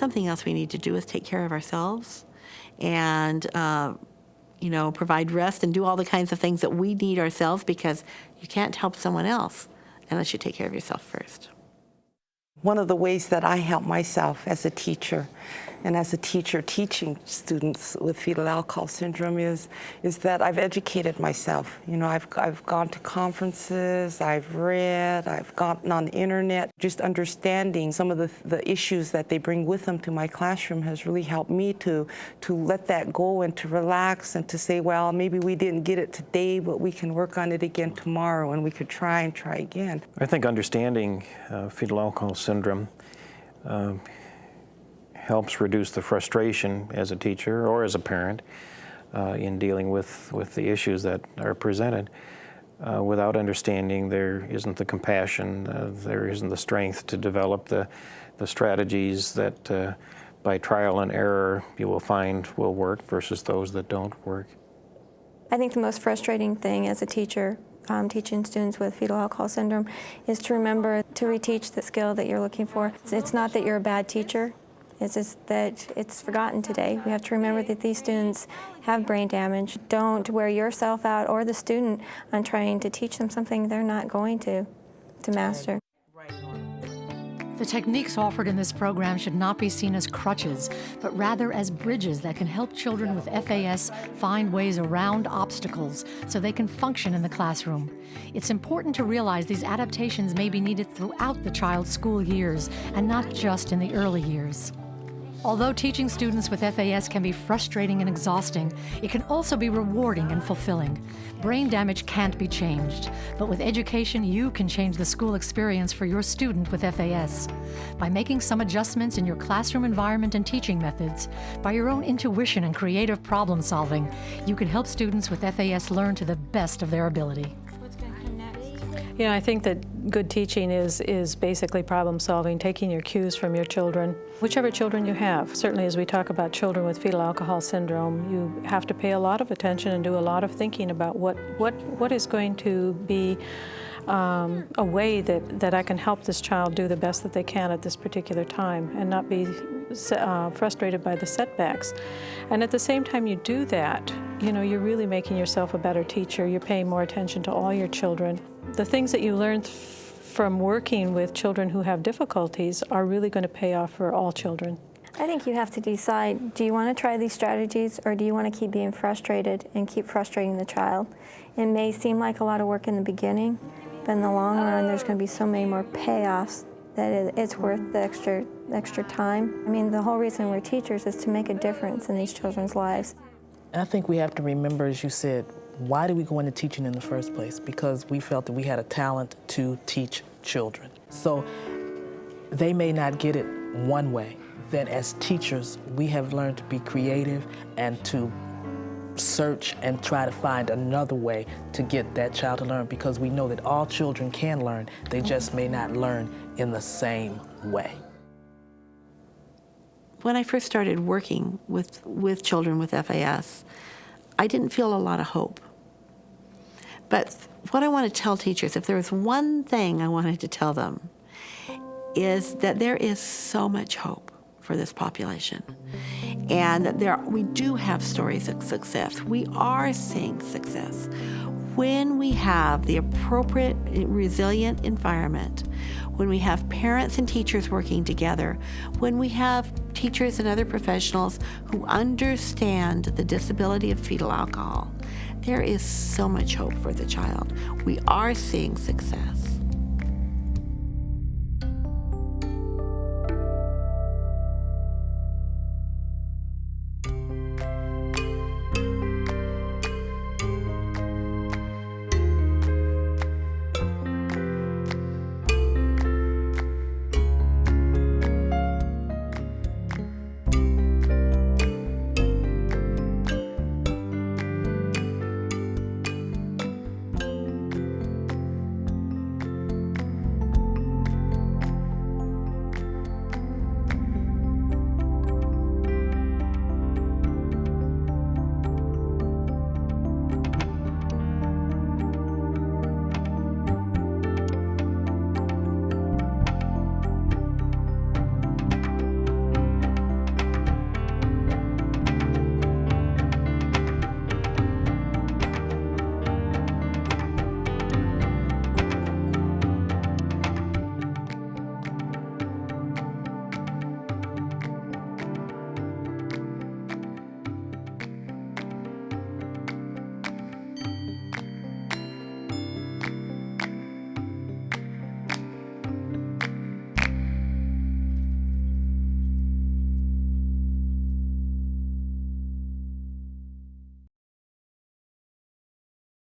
something else we need to do is take care of ourselves and, provide rest and do all the kinds of things that we need ourselves, because you can't help someone else unless you take care of yourself first. One of the ways that I help myself as a teacher, and as a teacher teaching students with fetal alcohol syndrome, is that I've educated myself. I've gone to conferences, I've read, I've gotten on the internet. Just understanding some of the issues that they bring with them to my classroom has really helped me to let that go and to relax and to say, well, maybe we didn't get it today, but we can work on it again tomorrow, and we could try again. I think understanding fetal alcohol syndrome helps reduce the frustration as a teacher or as a parent in dealing with the issues that are presented. Without understanding, there isn't the compassion, there isn't the strength to develop the strategies that by trial and error you will find will work versus those that don't work. I think the most frustrating thing as a teacher teaching students with fetal alcohol syndrome is to remember to reteach the skill that you're looking for. It's not that you're a bad teacher, it's just that it's forgotten today. We have to remember that these students have brain damage. Don't wear yourself out or the student on trying to teach them something they're not going to master. The techniques offered in this program should not be seen as crutches, but rather as bridges that can help children with FAS find ways around obstacles so they can function in the classroom. It's important to realize these adaptations may be needed throughout the child's school years and not just in the early years. Although teaching students with FAS can be frustrating and exhausting, it can also be rewarding and fulfilling. Brain damage can't be changed, but with education, you can change the school experience for your student with FAS. By making some adjustments in your classroom environment and teaching methods, by your own intuition and creative problem solving, you can help students with FAS learn to the best of their ability. I think that good teaching is basically problem solving, taking your cues from your children, whichever children you have. Certainly as we talk about children with fetal alcohol syndrome, you have to pay a lot of attention and do a lot of thinking about what is going to be a way that I can help this child do the best that they can at this particular time and not be frustrated by the setbacks. And at the same time you do that, you're really making yourself a better teacher. You're paying more attention to all your children. The things that you learn from working with children who have difficulties are really going to pay off for all children. I think you have to decide, do you want to try these strategies or do you want to keep being frustrated and keep frustrating the child? It may seem like a lot of work in the beginning, but in the long run there's going to be so many more payoffs that it's worth the extra time. I mean, the whole reason we're teachers is to make a difference in these children's lives. And I think we have to remember, as you said, why did we go into teaching in the first place? Because we felt that we had a talent to teach children. So they may not get it one way. Then as teachers, we have learned to be creative and to search and try to find another way to get that child to learn, because we know that all children can learn. They just may not learn in the same way. When I first started working with children with FAS, I didn't feel a lot of hope. But what I want to tell teachers, if there was one thing I wanted to tell them, is that there is so much hope for this population. And that we do have stories of success. We are seeing success. When we have the appropriate, resilient environment, when we have parents and teachers working together, when we have teachers and other professionals who understand the disability of fetal alcohol, there is so much hope for the child. We are seeing success.